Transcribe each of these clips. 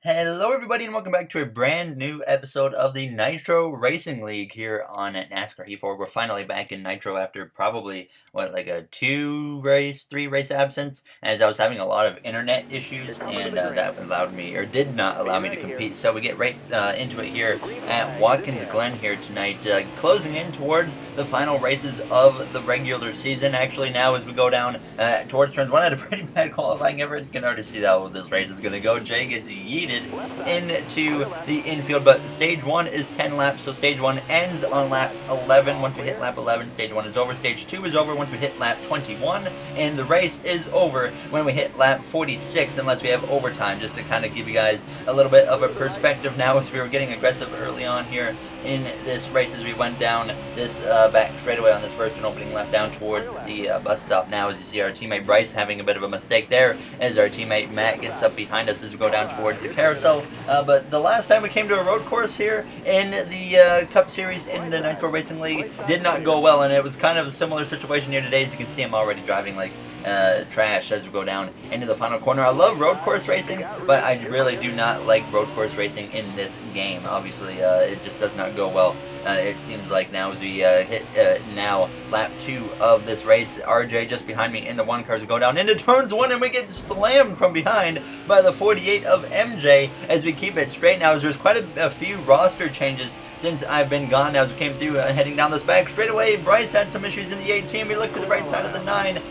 Hello, everybody, and welcome back to a brand new episode of the Nitro Racing League here on NASCAR E4. We're finally back in Nitro after probably, like a three race absence, as I was having a lot of internet issues, and that allowed me, or did not allow me to compete. So we get right into it here at Watkins Glen here tonight, closing in towards the final races of the regular season. Actually, now as we go down towards turns one, I had a pretty bad qualifying effort. You can already see how this race is going to go. Jay gets yeeted into the infield, but stage 1 is 10 laps, so stage 1 ends on lap 11. Once we hit lap 11, stage 1 is over. Stage 2 is over once we hit lap 21, and the race is over when we hit lap 46, unless we have overtime, just to kind of give you guys a little bit of a perspective now, as we were getting aggressive early on here in this race as we went down this back straightaway on this first and opening lap down towards the bus stop. Now, as you see, our teammate Bryce having a bit of a mistake there, as our teammate Matt gets up behind us as we go down towards the carousel. But the last time we came to a road course here in the Cup Series in the Nitro Racing League did not go well, and it was kind of a similar situation here today. As you can see, I'm already driving like trash as we go down into the final corner. I love road course racing, but I really do not like road course racing in this game. Obviously, it just does not go well. It seems like now as we hit now lap 2 of this race, RJ just behind me in the one car as we go down into turns 1, and we get slammed from behind by the 48 of MJ as we keep it straight now, as there's quite a few roster changes since I've been gone now as we came through heading down this back straightaway. Bryce had some issues in the 18. We look to the right side of the 9,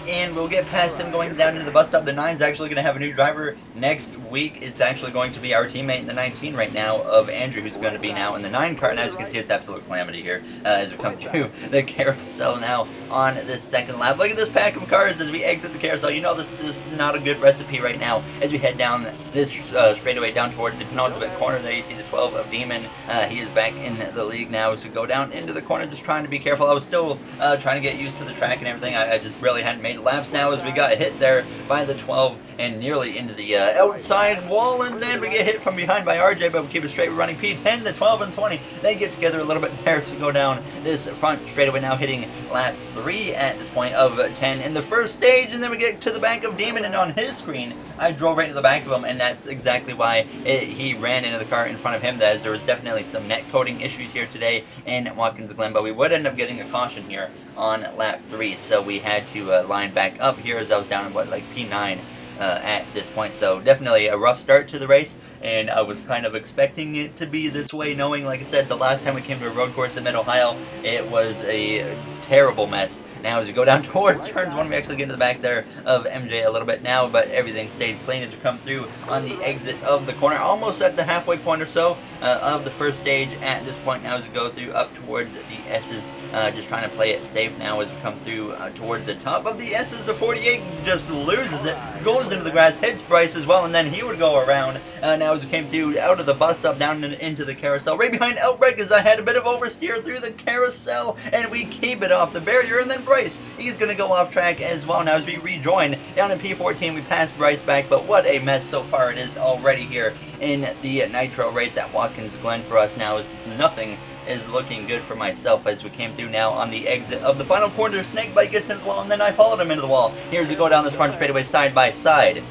and we'll get past him going down into the bus stop. The 9's actually going to have a new driver next week. It's actually going to be our teammate in the 19 right now of Andrew, who's going to be now in the 9 car. And as you can see, it's absolute calamity here as we come through the carousel now on this second lap. Look at this pack of cars as we exit the carousel. You know this is not a good recipe right now as we head down this straightaway down towards the penultimate corner. There you see the 12 of Demon. He is back in the league now as we go down into the corner, just trying to be careful. I was still trying to get used to the track and everything. I just really hadn't made laps now as we got hit there by the 12 and nearly into the outside wall, and then we get hit from behind by RJ, but we keep it straight. We're running P10, the 12 and 20. They get together a little bit there, so we go down this front straightaway now, hitting lap 3 at this point of 10 in the first stage, and then we get to the back of Demon, and on his screen, I drove right into the back of him, and that's exactly why he ran into the car in front of him. That is, there was definitely some net coding issues here today in Watkins Glen, but we would end up getting a caution here on lap 3, so we had to line back up here as I was down in P9 at this point. So definitely a rough start to the race, and I was kind of expecting it to be this way, knowing, like I said, the last time we came to a road course in Mid-Ohio, it was a terrible mess. Now as we go down towards turns 1, we actually get to the back there of MJ a little bit now, but everything stayed clean as we come through on the exit of the corner, almost at the halfway point or so of the first stage at this point now as we go through up towards the S's, just trying to play it safe now as we come through towards the top of the S's. The 48 just loses it, goes into the grass, hits Bryce as well, and then he would go around now as we came through out of the bus stop down into the carousel. Right behind Outbreak as I had a bit of oversteer through the carousel, and we keep it off the barrier, and then Bryce, he's going to go off track as well now as we rejoin down in P14. We pass Bryce back, but what a mess so far it is already here in the Nitro race at Watkins Glen for us now, as nothing is looking good for myself as we came through now on the exit of the final corner. Snakebite gets into the wall, and then I followed him into the wall. Here's we go down this front straightaway side by side.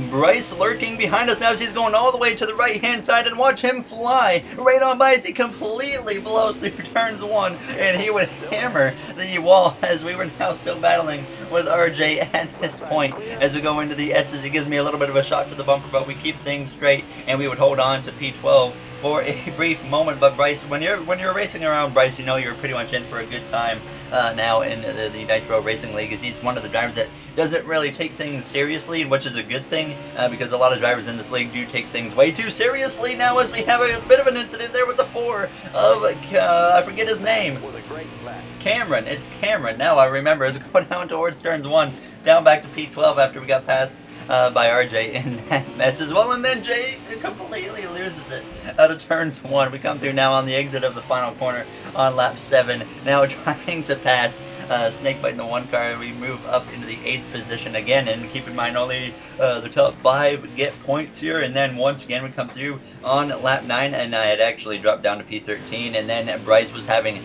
Bryce lurking behind us now as he's going all the way to the right hand side, and watch him fly right on by as he completely blows through turns 1, and he would hammer the wall as we were now still battling with RJ at this point. As we go into the S's, he gives me a little bit of a shot to the bumper, but we keep things straight and we would hold on to P12 for a brief moment. But Bryce, when you're racing around Bryce, you know you're pretty much in for a good time now in the Nitro Racing League, as he's one of the drivers that doesn't really take things seriously, which is a good thing because a lot of drivers in this league do take things way too seriously now, as we have a bit of an incident there with the 4 of, I forget his name. Cameron. It's Cameron. Now I remember as we go down towards turns 1, down back to P12 after we got passed by RJ in that mess as well, and then Jay completely loses it out of turns 1. We come through now on the exit of the final corner on lap 7, now trying to pass Snakebite in the 1 car. We move up into the 8th position again, and keep in mind only the top 5 get points here, and then once again we come through on lap 9, and I had actually dropped down to P13, and then Bryce was having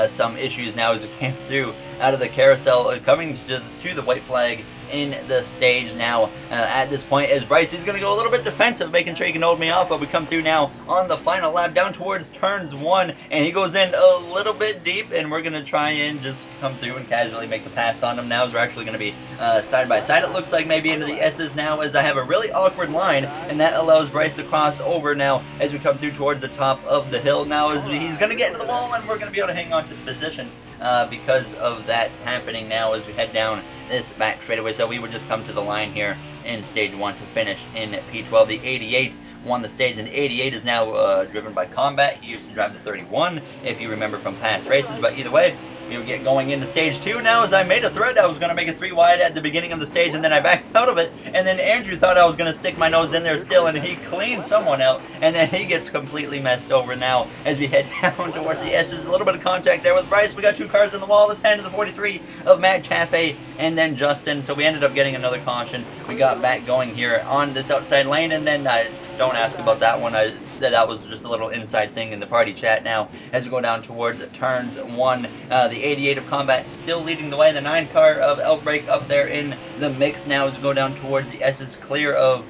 some issues now as we came through out of the carousel, coming to the white flag in the stage now. At this point, as Bryce, he's going to go a little bit defensive, making sure he can hold me off, but we come through now on the final lap down towards turns 1, and he goes in a little bit deep, and we're going to try and just come through and casually make the pass on him now, as we're actually going to be side by side. It looks like maybe into the S's now, as I have a really awkward line, and that allows Bryce to cross over now as we come through towards the top of the hill now, as he's going to get into the wall, and we're going to be able to hang on to the position because of that happening now as we head down this back straightaway. So we would just come to the line here in stage 1 to finish in P12. The 88 won the stage, and the 88 is now driven by Combat. He used to drive the 31, if you remember from past races, but either way, we would get going into stage 2 now, as I made a threat. I was going to make it 3 wide at the beginning of the stage, and then I backed out of it, and then Andrew thought I was going to stick my nose in there still, and he cleaned someone out, and then he gets completely messed over now as we head down towards the S's. A little bit of contact there with Bryce. We got 2 cars in the wall, the 10 to the 43 of Matt Chaffee, and then Justin, so we ended up getting another caution. We got back going here on this outside lane, and then don't ask about that one. I said that was just a little inside thing in the party chat now as we go down towards turns 1. The 88 of Combat still leading the way. The 9 car of Outbreak up there in the mix now as we go down towards the S's, clear of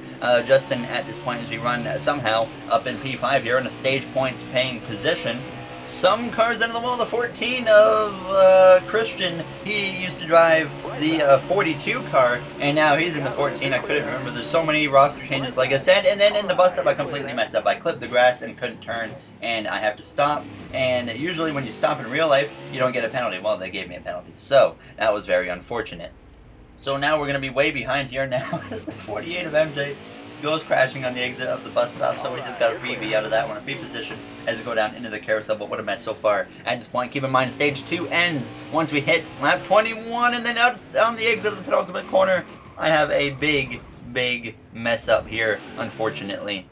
Justin at this point as we run somehow up in P5 here in a stage points paying position. Some cars into the wall. The 14 of Christian, he used to drive the 42 car, and now he's in the 14. I couldn't remember. There's so many roster changes, like I said, and then in the bus stop I completely messed up. I clipped the grass and couldn't turn, and I have to stop, and usually when you stop in real life, you don't get a penalty. Well, they gave me a penalty, so that was very unfortunate. So now we're going to be way behind here now as the 48 of MJ goes crashing on the exit of the bus stop, so we just got a freebie out of that one, a free position as we go down into the carousel. But what a mess so far at this point. Keep in mind, stage 2 ends once we hit lap 21, and then out on the exit of the penultimate corner, I have a big mess up here, unfortunately.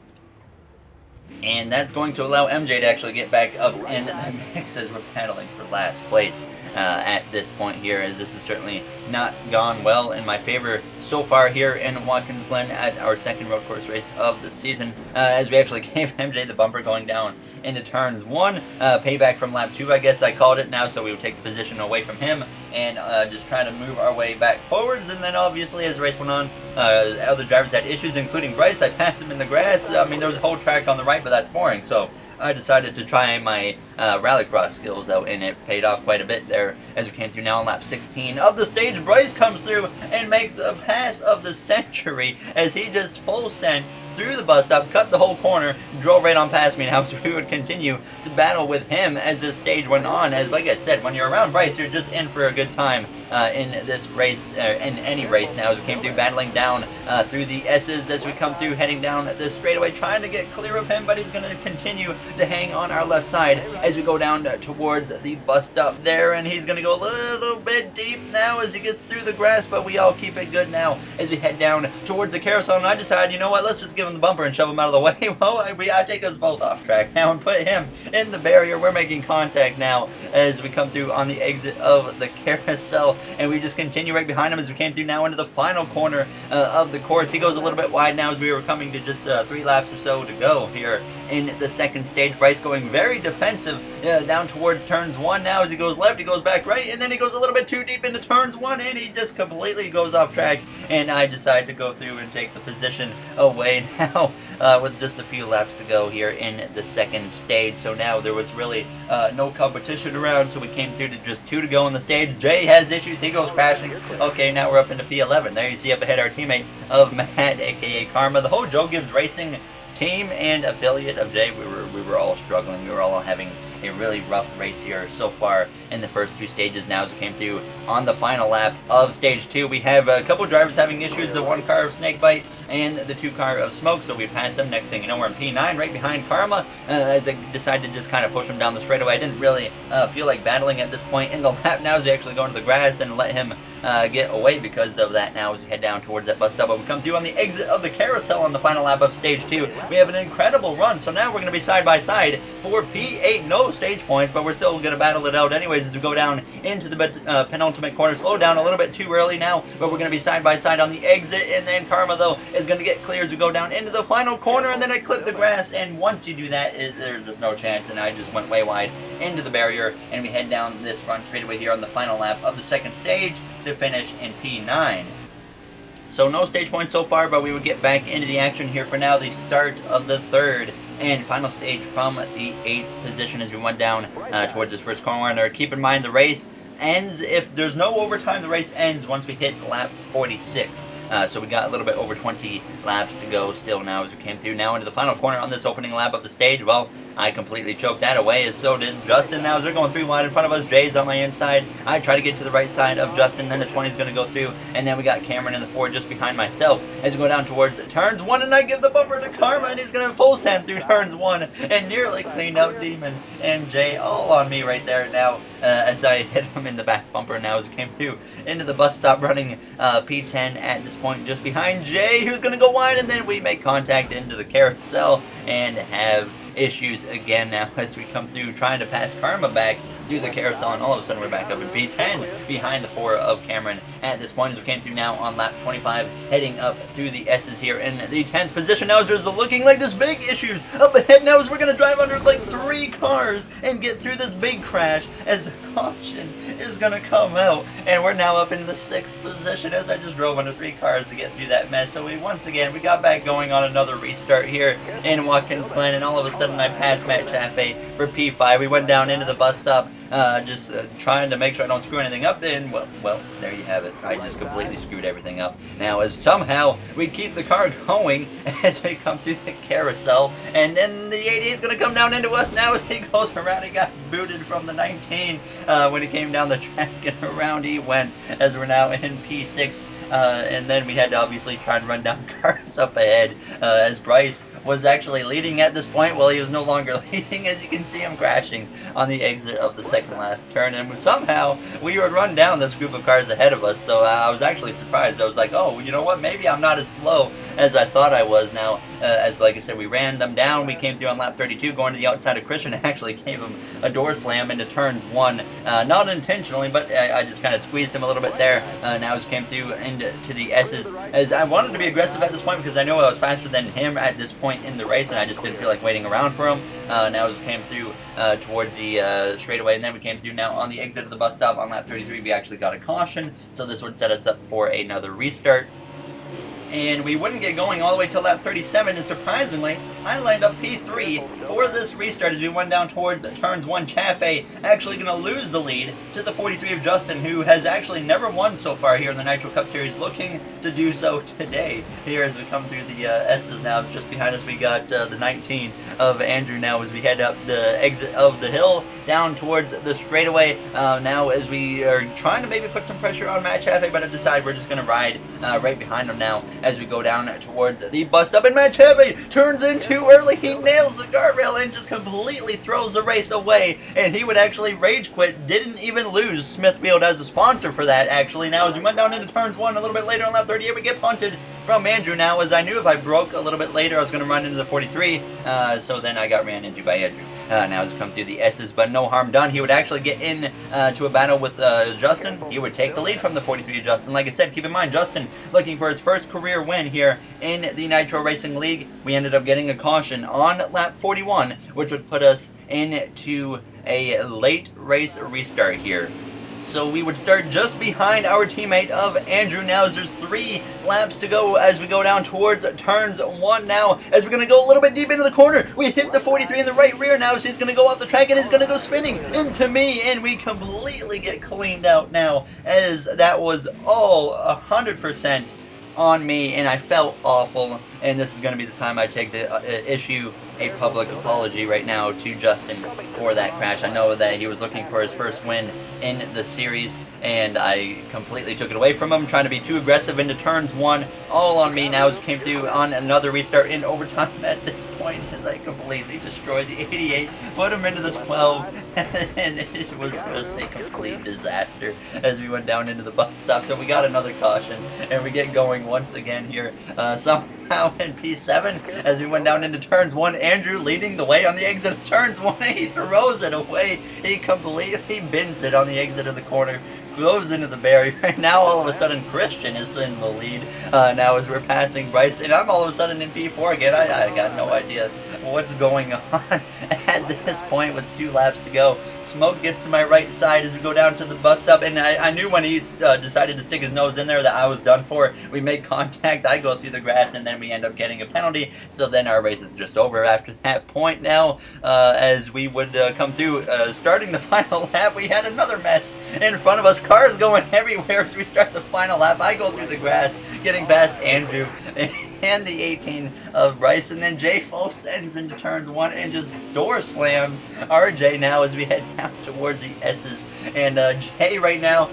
And that's going to allow MJ to actually get back up in the mix as we're battling for last place at this point here, as this has certainly not gone well in my favor so far here in Watkins Glen at our second road course race of the season, as we actually gave MJ the bumper going down into turns 1. Payback from lap 2, I guess I called it now, so we would take the position away from him and just try to move our way back forwards. And then obviously as the race went on, other drivers had issues, including Bryce. I passed him in the grass. I mean, there was a whole track on the right, but that's boring, so I decided to try my rallycross skills out, and it paid off quite a bit there as we came through now on lap 16 of the stage. Bryce comes through and makes a pass of the century as he just full sent through the bus stop, cut the whole corner, drove right on past me now, so we would continue to battle with him as this stage went on. As like I said, when you're around Bryce, you're just in for a good time in this race, in any race now, as we came through battling down through the S's as we come through heading down this straightaway, trying to get clear of him, but he's going to continue to hang on our left side as we go down towards the bus stop there, and he's going to go a little bit deep now as he gets through the grass, but we all keep it good now as we head down towards the carousel. And I decided, you know what, let's just give him the bumper and shove him out of the way. Well, I take us both off track now and put him in the barrier. We're making contact now as we come through on the exit of the carousel, and we just continue right behind him as we came through now into the final corner of the course. He goes a little bit wide now as we were coming to just 3 laps or so to go here in the second stage. Bryce going very defensive down towards turns 1 now. As he goes left, he goes back right, and then he goes a little bit too deep into turns 1, and he just completely goes off track, and I decide to go through and take the position away now with just a few laps to go here in the second stage. So now there was really no competition around, so we came through to just 2 to go on the stage. Jay has issues, he goes crashing. Okay, now we're up into P11. There you see up ahead our teammate of Matt, aka Karma. The whole Joe Gibbs Racing team and affiliate of Jay, we were all struggling. We were all having a really rough race here so far in the first few stages. Now as we came through on the final lap of stage 2, we have a couple drivers having issues, the 1 car of Snakebite and the 2 car of Smoke, so we passed them. Next thing you know, we're in P9 right behind Karma as I decided to just kind of push him down the straightaway. I didn't really feel like battling at this point in the lap now as we actually go into the grass and let him get away because of that now as we head down towards that bus stop. But we come through on the exit of the carousel on the final lap of stage 2. We have an incredible run, so now we're going to be side by side for P8. No stage points, but we're still going to battle it out anyways as we go down into the penultimate corner. Slow down a little bit too early now, but we're going to be side by side on the exit, and then Karma though is going to get clear as we go down into the final corner, and then I clip the grass, and once you do that, there's just no chance, and I just went way wide into the barrier, and we head down this front straightaway here on the final lap of the second stage to finish in P9. So no stage points so far, but we would get back into the action here for now. The start of the third and final stage from the 8th position as we went down towards this first corner. Keep in mind the race ends, if there's no overtime, the race ends once we hit lap 46. So we got a little bit over 20 laps to go still now as we came through now into the final corner on this opening lap of the stage. Well, I completely choked that away, as so did Justin. Now as they're going 3 wide in front of us, Jay's on my inside. I try to get to the right side of Justin, then the 20 is going to go through, and then we got Cameron in the 4 just behind myself as we go down towards turns 1, and I give the bumper to Karma, and he's going to full send through turns 1, and nearly cleaned out Demon and Jay all on me right there now as I hit him in the back bumper now as we came through into the bus stop running P10 at this point just behind Jay, who's going to go wide, and then we make contact into the carousel and have issues again now as we come through trying to pass Karma back through the carousel, and all of a sudden we're back up in P10 behind the 4 of Cameron at this point as we came through now on lap 25, heading up through the S's here in the 10th position now as there's looking like there's big issues up ahead now as we're going to drive under like 3 cars and get through this big crash as the caution is going to come out, and we're now up in the 6th position as I just drove under 3 cars to get through that mess. So we got back going on another restart here in Watkins Glen, and all of a sudden I passed Matt Chaffee for P5. We went down into the bus stop just trying to make sure I don't screw anything up, and well, there you have it. I just completely screwed everything up. Now as somehow we keep the car going as we come through the carousel, and then the 88 is going to come down into us now as he goes around. He got booted from the 19 when he came down the track, and around he went as we're now in P6. And then we had to obviously try and run down cars up ahead as Bryce was actually leading at this point. Well, he was no longer leading as you can see him crashing on the exit of the second last turn, and somehow we would run down this group of cars ahead of us. So I was actually surprised. I was like, oh, you know what, maybe I'm not as slow as I thought I was now. As like I said, we ran them down. We came through on lap 32 going to the outside of Christian and actually gave him a door slam into turns 1, not intentionally, but I just kind of squeezed him a little bit there. Now as came through into the S's as I wanted to be aggressive at this point because I know I was faster than him at this point in the race, and I just didn't feel like waiting around for him. Now as we came through towards the straightaway, and then we came through now on the exit of the bus stop on lap 33. We actually got a caution, so this would set us up for another restart. And we wouldn't get going all the way till lap 37, and surprisingly, I lined up P3 for this restart as we went down towards turns 1. Chaffee actually going to lose the lead to the 43 of Justin, who has actually never won so far here in the Nitro Cup Series, looking to do so today. Here as we come through the S's now, just behind us we got the 19 of Andrew now as we head up the exit of the hill down towards the straightaway. Now as we are trying to maybe put some pressure on Matt Chaffee, but I decide we're just going to ride right behind him now as we go down towards the bus stop, and Matt Chaffee turns in too early. He nails the guardrail and just completely throws the race away, and he would actually rage quit. Didn't even lose Smithfield as a sponsor for that, actually. Now as we went down into turns 1 a little bit later on lap 38, we get punted from Andrew now, as I knew if I broke a little bit later I was going to run into the 43, so then I got ran into by Andrew. Now as we come through the S's, but no harm done. He would actually get in to a battle with Justin. He would take the lead from the 43 of Justin. Like I said, keep in mind, Justin looking for his first career win here in the Nitro Racing League. We ended up getting a caution on lap 41, which would put us into a late race restart here. So we would start just behind our teammate of Andrew now as there's 3 laps to go as we go down towards turns 1 now. As we're going to go a little bit deep into the corner, we hit the 43 in the right rear now as he's going to go off the track and he's going to go spinning into me, and we completely get cleaned out now as that was all 100% on me, and I felt awful, and this is going to be the time I take to issue a public apology right now to Justin for that crash. I know that he was looking for his first win in the series, and I completely took it away from him, trying to be too aggressive into turns 1, all on me now as we came through on another restart in overtime at this point as I completely destroyed the 88, put him into the 12, and it was just a complete disaster as we went down into the bus stop. So we got another caution, and we get going once again here. Somehow in P7 as we went down into turns 1, Andrew leading the way on the exit of turns 1, and he throws it away. He completely bins it on the exit of the corner. goes into the barrier. Now all of a sudden Christian is in the lead now as we're passing Bryce, and I'm all of a sudden in P4 again. I got no idea what's going on at this point with 2 laps to go. Smoke gets to my right side as we go down to the bus stop, and I knew when he decided to stick his nose in there that I was done for. We make contact, I go through the grass, and then we end up getting a penalty, so then our race is just over after that point. Now as we would come through starting the final lap, we had another mess in front of us, cars going everywhere as we start the final lap. I go through the grass getting past Andrew and the 18 of Bryce, and then Jay full sends into turns 1 and just door slams RJ now as we head down towards the S's. And Jay right now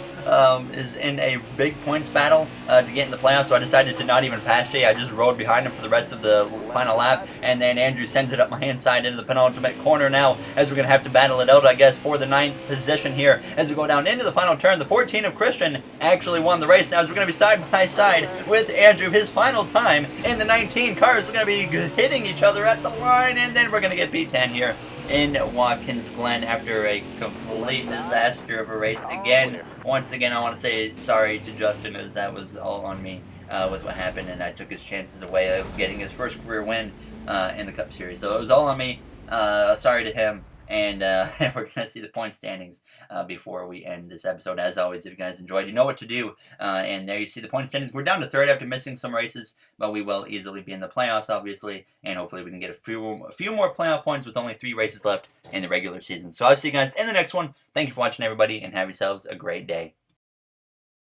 is in a big points battle to get in the playoffs, so I decided to not even pass Jay. I just rode behind him for the rest of the final lap, and then Andrew sends it up my inside into the penultimate corner now as we're going to have to battle it out, I guess, for the 9th position here as we go down into the final turn. The 14 of Christian actually won the race now as we're going to be side by side with Andrew. His final time in the 19 cars, we're going to be hitting each other at the line, and then we're going to get P10 here in Watkins Glen after a complete disaster of a race again. Once again, I want to say sorry to Justin, as that was all on me with what happened, and I took his chances away of getting his first career win in the Cup Series. So it was all on me. Sorry to him. And we're going to see the point standings before we end this episode. As always, if you guys enjoyed, you know what to do. And there you see the point standings. We're down to 3rd after missing some races, but we will easily be in the playoffs, obviously. And hopefully we can get a few more playoff points with only 3 races left in the regular season. So I'll see you guys in the next one. Thank you for watching, everybody, and have yourselves a great day.